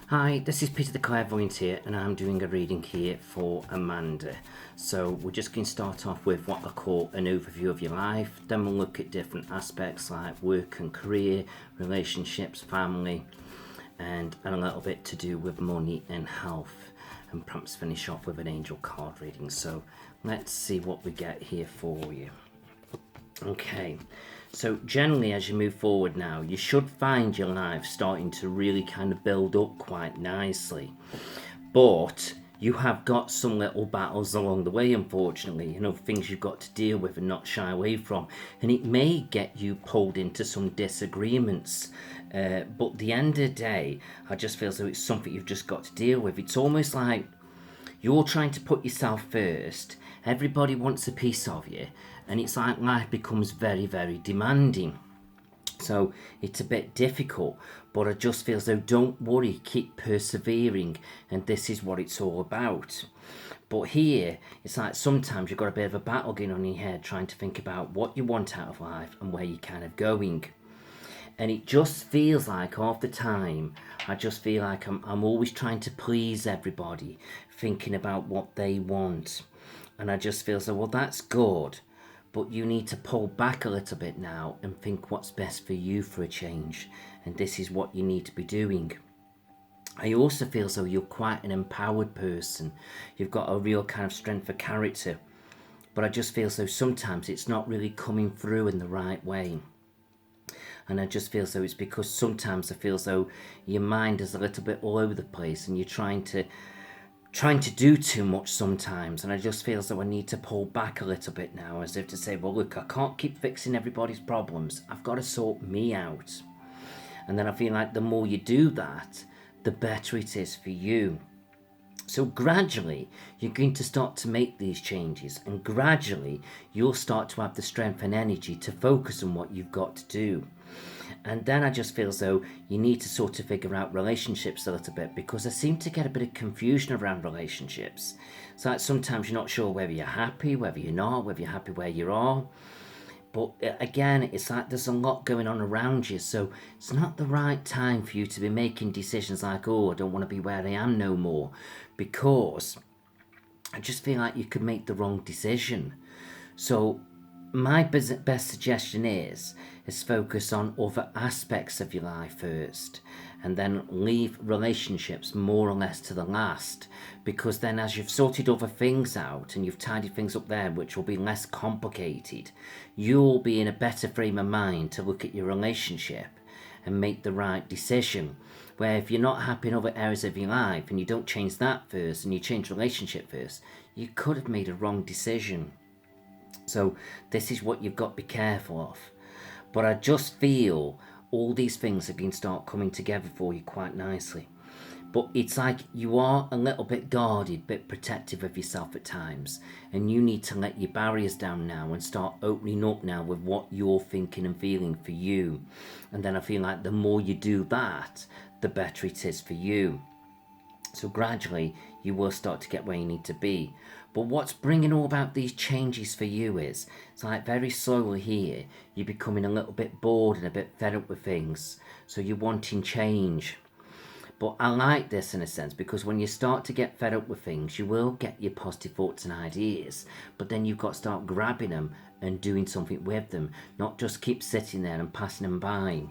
Hi, this is Peter the Clairvoyant here, and I'm doing a reading here for Amanda. So we're just going to start off with what I call an overview of your life. Then we'll look at different aspects like work and career, relationships, family, and a little bit to do with money and health. And perhaps finish off with an angel card reading. So let's see what we get here for you. Okay, so generally as you move forward now, you should find your life starting to really kind of build up quite nicely. But you have got some little battles along the way, unfortunately, things you've got to deal with and not shy away from. And it may get you pulled into some disagreements. But at the end of the day, I just feel as though it's something you've just got to deal with. It's almost like you're trying to put yourself first. Everybody wants a piece of you, and it's like life becomes very, very demanding. So it's a bit difficult, but I just feel as though don't worry, keep persevering, and this is what it's all about. But here, it's like sometimes you've got a bit of a battle going on in your head trying to think about what you want out of life and where you're kind of going. And it just feels like half the time, I just feel like I'm always trying to please everybody, thinking about what they want. And I just feel so, well, that's good, but you need to pull back a little bit now and think what's best for you for a change. And this is what you need to be doing. I also feel as though you're quite an empowered person. You've got a real kind of strength of character. But I just feel as though sometimes it's not really coming through in the right way. And I just feel as though it's because sometimes I feel as though your mind is a little bit all over the place and you're trying to do too much sometimes. And I just feel as though I need to pull back a little bit now, as if to say, well, look, I can't keep fixing everybody's problems. I've got to sort me out. And then I feel like the more you do that, the better it is for you. So gradually, you're going to start to make these changes, and gradually, you'll start to have the strength and energy to focus on what you've got to do. And then I just feel as though you need to sort of figure out relationships a little bit, because I seem to get a bit of confusion around relationships. So like sometimes you're not sure whether you're happy, whether you're not, whether you're happy where you are. But again, it's like there's a lot going on around you, so it's not the right time for you to be making decisions like, oh, I don't want to be where I am no more, because I just feel like you could make the wrong decision. So my best suggestion is focus on other aspects of your life first, and then leave relationships more or less to the last, because then as you've sorted other things out and you've tidied things up there, which will be less complicated, you'll be in a better frame of mind to look at your relationship and make the right decision. Where if you're not happy in other areas of your life and you don't change that first and you change relationship first, you could have made a wrong decision. So this is what you've got to be careful of. But I just feel all these things are going to start coming together for you quite nicely. But it's like you are a little bit guarded, a bit protective of yourself at times. And you need to let your barriers down now and start opening up now with what you're thinking and feeling for you. And then I feel like the more you do that, the better it is for you. So gradually, you will start to get where you need to be. But what's bringing all about these changes for you is, it's like very slowly here, you're becoming a little bit bored and a bit fed up with things. So you're wanting change. But I like this in a sense, because when you start to get fed up with things, you will get your positive thoughts and ideas. But then you've got to start grabbing them and doing something with them, not just keep sitting there and passing them by.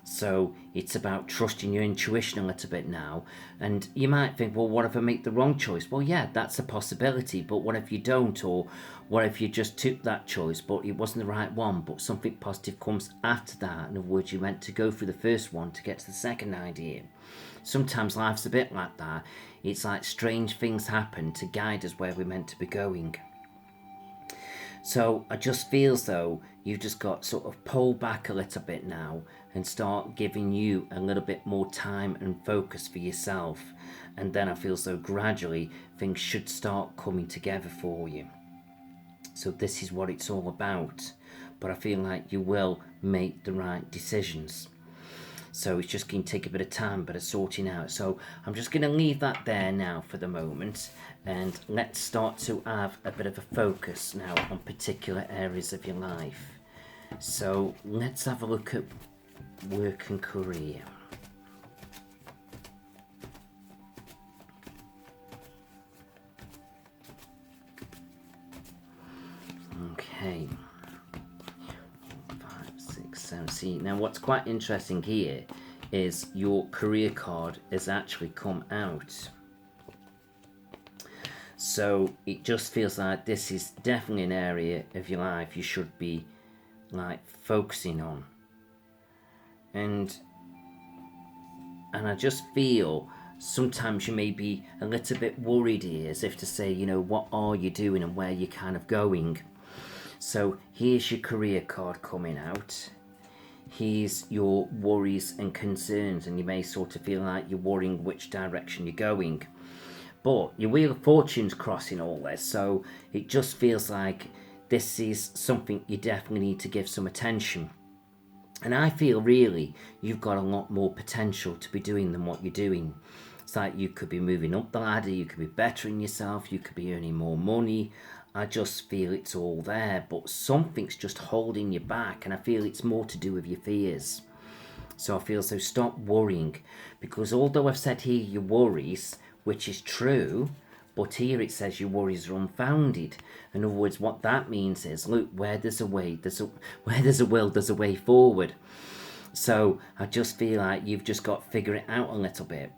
So it's about trusting your intuition a little bit now. And you might think, well, what if I make the wrong choice? Well, yeah, that's a possibility. But what if you don't? Or what if you just took that choice, but it wasn't the right one, but something positive comes after that? In other words, you meant to go through the first one to get to the second idea. Sometimes life's a bit like that. It's like strange things happen to guide us where we're meant to be going. So I just feel as though you've just got sort of pull back a little bit now and start giving you a little bit more time and focus for yourself. And then I feel as though gradually things should start coming together for you. So this is what it's all about. But I feel like you will make the right decisions. So it's just going to take a bit of time, but it's sorting out. So I'm just going to leave that there now for the moment. And let's start to have a bit of a focus now on particular areas of your life. So let's have a look at work and career. See, now what's quite interesting here is your career card has actually come out. So it just feels like this is definitely an area of your life you should be like focusing on. And I just feel sometimes you may be a little bit worried here, as if to say, you know, what are you doing and where you're kind of going. So here's your career card coming out. Here's your worries and concerns, and you may sort of feel like you're worrying which direction you're going. But your Wheel of Fortune's crossing all this, so it just feels like this is something you definitely need to give some attention. And I feel really you've got a lot more potential to be doing than what you're doing. It's like you could be moving up the ladder, you could be bettering yourself, you could be earning more money. I just feel it's all there, but something's just holding you back, and I feel it's more to do with your fears. So I feel so stop worrying, because although I've said here your worries, which is true, but here it says your worries are unfounded. In other words, what that means is, look, where there's a way, where there's a will, there's a way forward. So I just feel like you've just got to figure it out a little bit.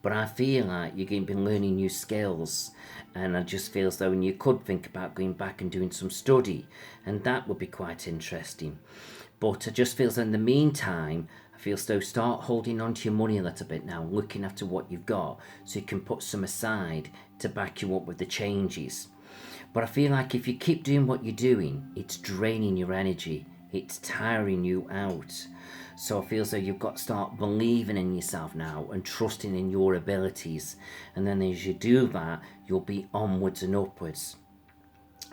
But I feel like you're going to be learning new skills, and I just feel as though you could think about going back and doing some study, and that would be quite interesting. But I just feel as though in the meantime, I feel as though start holding on to your money a little bit now, looking after what you've got, so you can put some aside to back you up with the changes. But I feel like if you keep doing what you're doing, it's draining your energy, it's tiring you out. So I feel as though you've got to start believing in yourself now and trusting in your abilities. And then as you do that, you'll be onwards and upwards.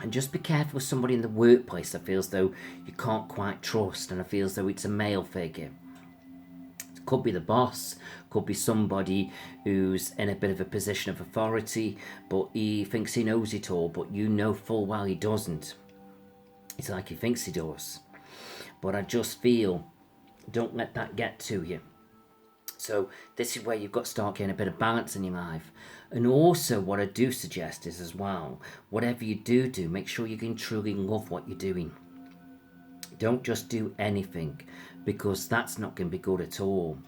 And just be careful with somebody in the workplace I feel as though you can't quite trust, and I feel as though it's a male figure. It could be the boss, could be somebody who's in a bit of a position of authority, but he thinks he knows it all, but you know full well he doesn't. It's like he thinks he does. But I just feel, don't let that get to you. So this is where you've got to start getting a bit of balance in your life. And also what I do suggest is as well, whatever you do, make sure you can truly love what you're doing. Don't just do anything, because that's not going to be good at all.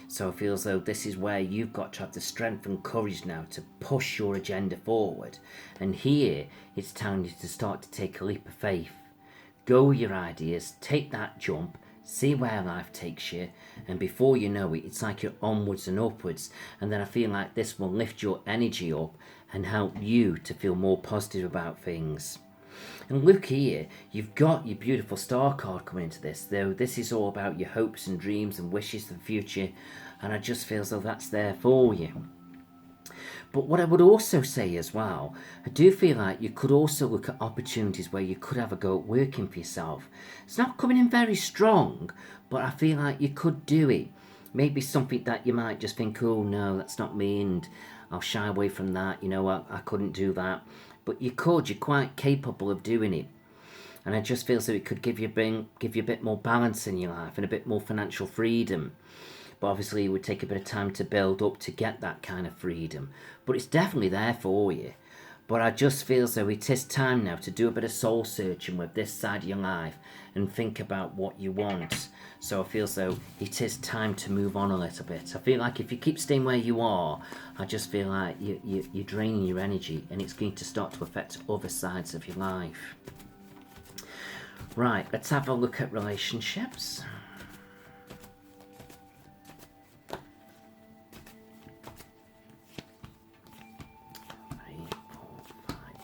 So I feel as though this is where you've got to have the strength and courage now to push your agenda forward. And here it's time to start to take a leap of faith. Go with your ideas, take that jump, see where life takes you, and before you know it, it's like you're onwards and upwards. And then I feel like this will lift your energy up and help you to feel more positive about things. And look here, you've got your beautiful star card coming into this, though this is all about your hopes and dreams and wishes for the future, and I just feel as though that's there for you. But what I would also say as well, I do feel like you could also look at opportunities where you could have a go at working for yourself. It's not coming in very strong, but I feel like you could do it. Maybe something that you might just think, oh no, that's not me, and I'll shy away from that, you know, I couldn't do that. But you could, you're quite capable of doing it. And I just feel so it could give you a bit more balance in your life and a bit more financial freedom. But obviously it would take a bit of time to build up to get that kind of freedom. But it's definitely there for you. But I just feel as though it is time now to do a bit of soul searching with this side of your life and think about what you want. So I feel as though it is time to move on a little bit. I feel like if you keep staying where you are, I just feel like you're draining your energy, and it's going to start to affect other sides of your life. Right, let's have a look at relationships.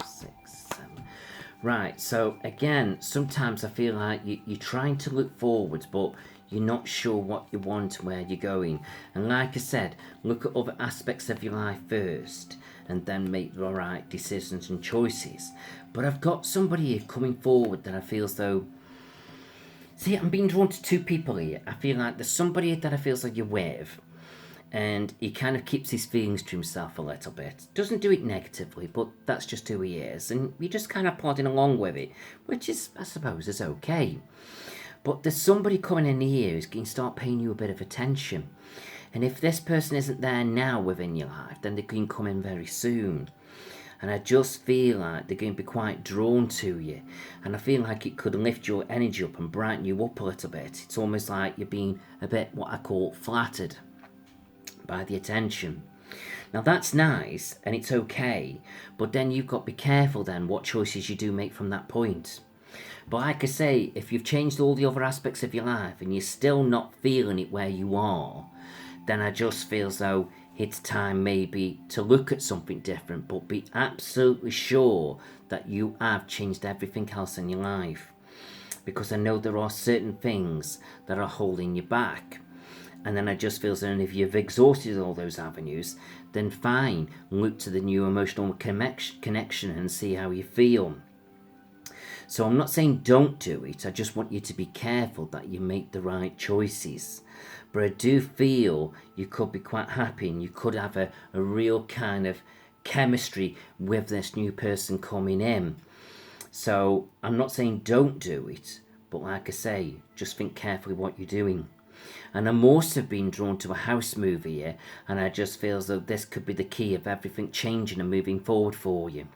6, 7. Right, so again, sometimes I feel like you're trying to look forwards, but you're not sure what you want, where you're going. And like I said, look at other aspects of your life first, and then make the right decisions and choices. But I've got somebody here coming forward that I feel as though... See, I'm being drawn to two people here. I feel like there's somebody that I feel like you're with, and he kind of keeps his feelings to himself a little bit. Doesn't do it negatively, but that's just who he is. And you're just kind of plodding along with it, which is, I suppose, is okay. But there's somebody coming in here who's going to start paying you a bit of attention. And if this person isn't there now within your life, then they can come in very soon. and I just feel like they're going to be quite drawn to you, and I feel like it could lift your energy up and brighten you up a little bit. It's almost like you're being a bit what I call flattered by the attention. Now that's nice and it's okay, but then you've got to be careful then what choices you do make from that point. But like I say, if you've changed all the other aspects of your life and you're still not feeling it where you are, then I just feel as though it's time maybe to look at something different, but be absolutely sure that you have changed everything else in your life. Because I know there are certain things that are holding you back. And then I just feel that if you've exhausted all those avenues, then fine, look to the new emotional connection and see how you feel. So I'm not saying don't do it, I just want you to be careful that you make the right choices. But I do feel you could be quite happy and you could have a real kind of chemistry with this new person coming in. So I'm not saying don't do it, but like I say, just think carefully what you're doing. And I'm also been drawn to a house move here, and I just feel as though this could be the key of everything changing and moving forward for you.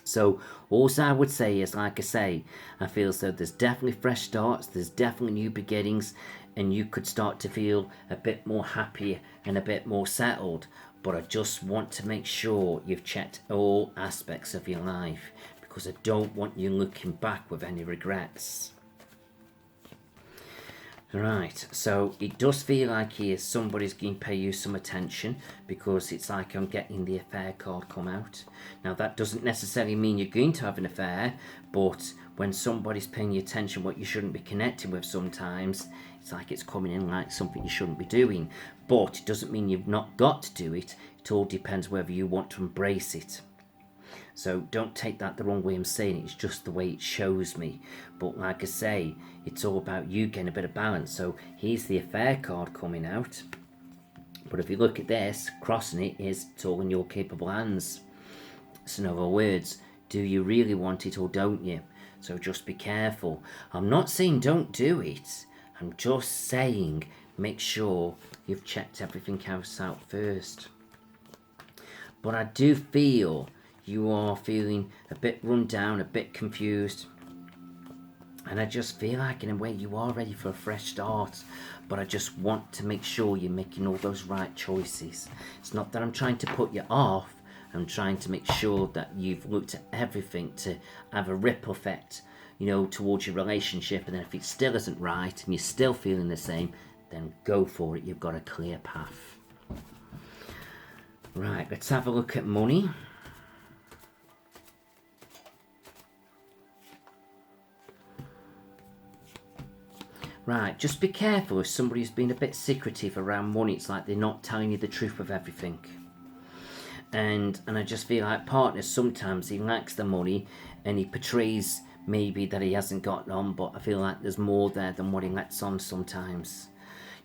So all I would say is, like I say, I feel as though there's definitely fresh starts, there's definitely new beginnings, and you could start to feel a bit more happy and a bit more settled. But I just want to make sure you've checked all aspects of your life, because I don't want you looking back with any regrets. Right, so it does feel like here somebody's going to pay you some attention, because it's like I'm getting the affair card come out. Now that doesn't necessarily mean you're going to have an affair, but when somebody's paying you attention what you shouldn't be connecting with sometimes, it's like it's coming in like something you shouldn't be doing. But it doesn't mean you've not got to do it, it all depends whether you want to embrace it. So don't take that the wrong way I'm saying it, it's just the way it shows me. But like I say, it's all about you getting a bit of balance. So here's the affair card coming out. But if you look at this, crossing it is it's all in your capable hands. So in other words, do you really want it or don't you? So just be careful. I'm not saying don't do it. I'm just saying make sure you've checked everything else out first. But I do feel you are feeling a bit run down, a bit confused. And I just feel like in a way you are ready for a fresh start. But I just want to make sure you're making all those right choices. It's not that I'm trying to put you off. I'm trying to make sure that you've looked at everything to have a ripple effect, towards your relationship. And then if it still isn't right and you're still feeling the same, then go for it. You've got a clear path. Right, let's have a look at money. Right, just be careful if somebody's been a bit secretive around money. It's like they're not telling you the truth of everything. And I just feel like partners, sometimes he lacks the money and he portrays maybe that he hasn't got on, but I feel like there's more there than what he lets on sometimes.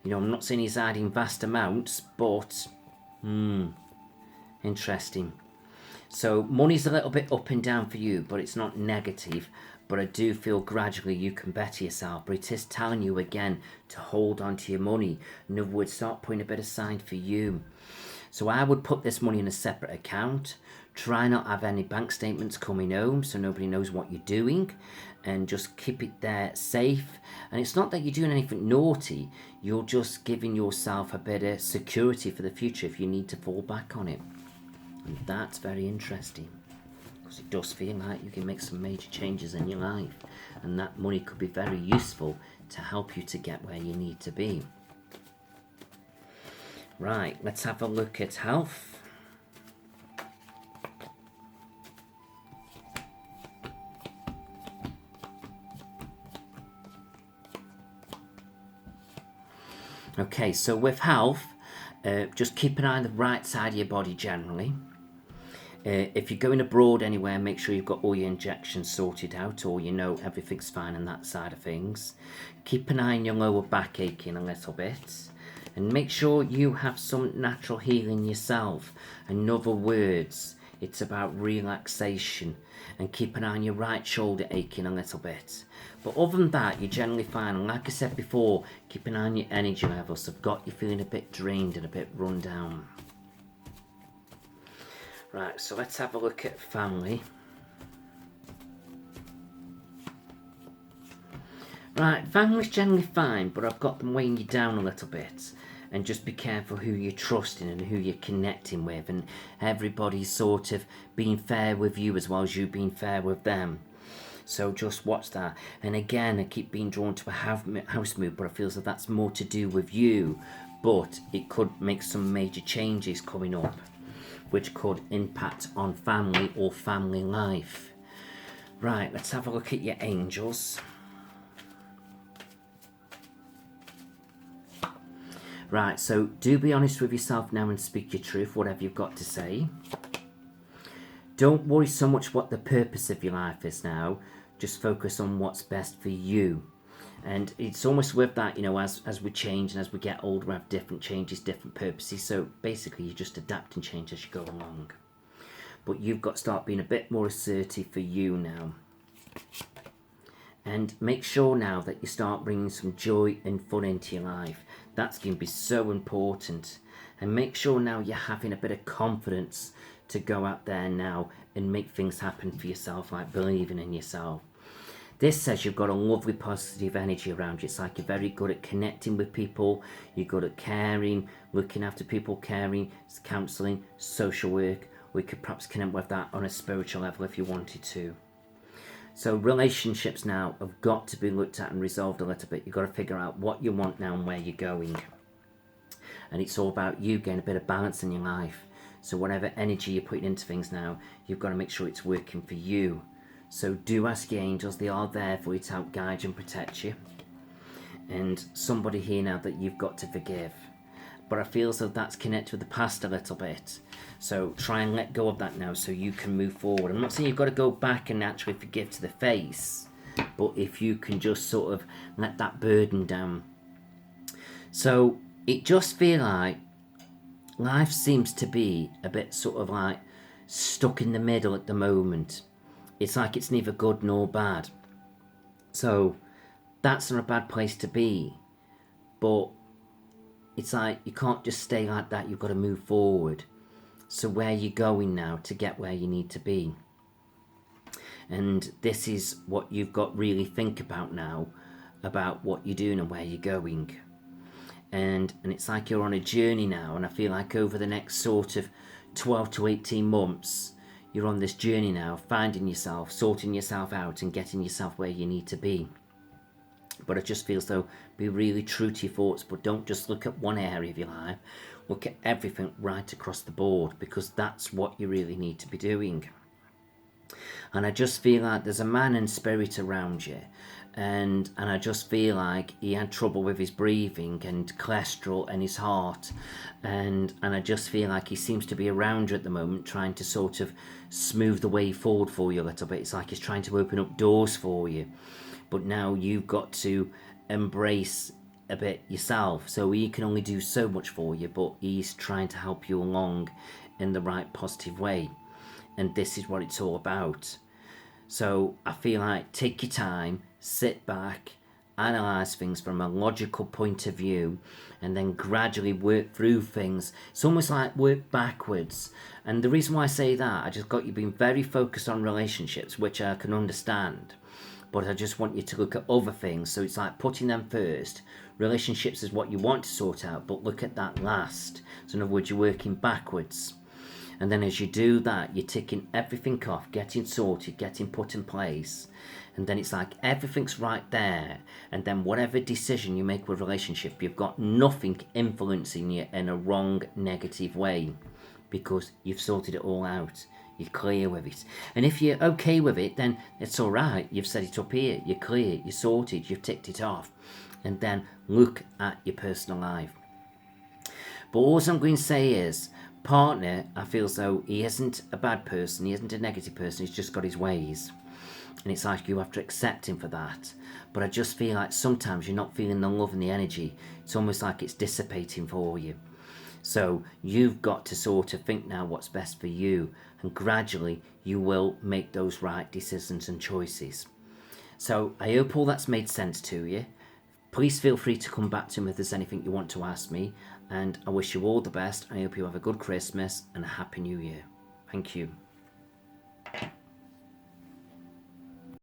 I'm not saying he's hiding vast amounts, but interesting. So money's a little bit up and down for you, but it's not negative. But I do feel gradually you can better yourself. But it is telling you again to hold on to your money. In other words, start putting a bit aside for you. So I would put this money in a separate account. Try not have any bank statements coming home so nobody knows what you're doing. And just keep it there safe. And it's not that you're doing anything naughty. You're just giving yourself a bit of security for the future if you need to fall back on it. And that's very interesting. Because it does feel like you can make some major changes in your life, and that money could be very useful to help you to get where you need to be. Right, let's have a look at health. Okay, so with health, just keep an eye on the right side of your body generally. If you're going abroad anywhere, make sure you've got all your injections sorted out, or everything's fine on that side of things. Keep an eye on your lower back aching a little bit, and make sure you have some natural healing yourself. In other words, it's about relaxation, and keep an eye on your right shoulder aching a little bit. But other than that, you're generally fine. And like I said before, keep an eye on your energy levels. I've got you feeling a bit drained and a bit run down. Right, so let's have a look at family. Right, family's generally fine, but I've got them weighing you down a little bit. And just be careful who you're trusting and who you're connecting with, and everybody's sort of being fair with you as well as you being fair with them. So just watch that. And again, I keep being drawn to a house move, but I feel as though that's more to do with you. But it could make some major changes coming up, which could impact on family or family life. Right, let's have a look at your angels. Right, so do be honest with yourself now and speak your truth, whatever you've got to say. Don't worry so much what the purpose of your life is now. Just focus on what's best for you. And it's almost with that, you know, as we change and as we get older, we have different changes, different purposes. So basically, you just adapt and change as you go along. But you've got to start being a bit more assertive for you now. And make sure now that you start bringing some joy and fun into your life. That's going to be so important. And make sure now you're having a bit of confidence to go out there now and make things happen for yourself, like believing in yourself. This says you've got a lovely positive energy around you. It's like you're very good at connecting with people, you're good at caring, looking after people, caring, counselling, social work. We could perhaps connect with that on a spiritual level if you wanted to. So relationships now have got to be looked at and resolved a little bit. You've got to figure out what you want now and where you're going. And it's all about you getting a bit of balance in your life. So whatever energy you're putting into things now, you've got to make sure it's working for you. So do ask your angels. They are there for you to help guide you and protect you. And somebody here now that you've got to forgive. But I feel as though that's connected with the past a little bit. So try and let go of that now so you can move forward. I'm not saying you've got to go back and actually forgive to the face. But if you can just sort of let that burden down. So it just feels like life seems to be a bit sort of like stuck in the middle at the moment. It's like it's neither good nor bad. So that's not a bad place to be. But it's like you can't just stay like that. You've got to move forward. So where are you going now to get where you need to be? And this is what you've got to really think about now, about what you're doing and where you're going. And it's like you're on a journey now, and I feel like over the next sort of 12 to 18 months, you're on this journey now, finding yourself, sorting yourself out and getting yourself where you need to be. But it just feels though, be really true to your thoughts, but don't just look at one area of your life. Look at everything right across the board, because that's what you really need to be doing. And I just feel like there's a man in spirit around you, and I just feel like he had trouble with his breathing and cholesterol and his heart, and I just feel like he seems to be around you at the moment, trying to sort of smooth the way forward for you a little bit. It's like he's trying to open up doors for you, but now you've got to embrace a bit yourself. So he can only do so much for you, but he's trying to help you along in the right positive way. And this is what it's all about. So I feel like take your time, sit back, analyse things from a logical point of view, and then gradually work through things. It's almost like work backwards. And the reason why I say that, I just got you being very focused on relationships, which I can understand. But I just want you to look at other things. So it's like putting them first. Relationships is what you want to sort out, but look at that last. So in other words, you're working backwards. And then as you do that, you're ticking everything off, getting sorted, getting put in place. And then it's like everything's right there. And then whatever decision you make with a relationship, you've got nothing influencing you in a wrong, negative way. Because you've sorted it all out. You're clear with it. And if you're okay with it, then it's all right. You've set it up here. You're clear. You're sorted. You've ticked it off. And then look at your personal life. But all I'm going to say is, partner, I feel as though he isn't a bad person. He isn't a negative person. He's just got his ways. And it's like you have to accept him for that. But I just feel like sometimes you're not feeling the love and the energy. It's almost like it's dissipating for you. So you've got to sort of think now what's best for you, and gradually you will make those right decisions and choices. So I hope all that's made sense to you. Please feel free to come back to me if there's anything you want to ask me, and I wish you all the best. I hope you have a good Christmas and a Happy New Year. Thank you.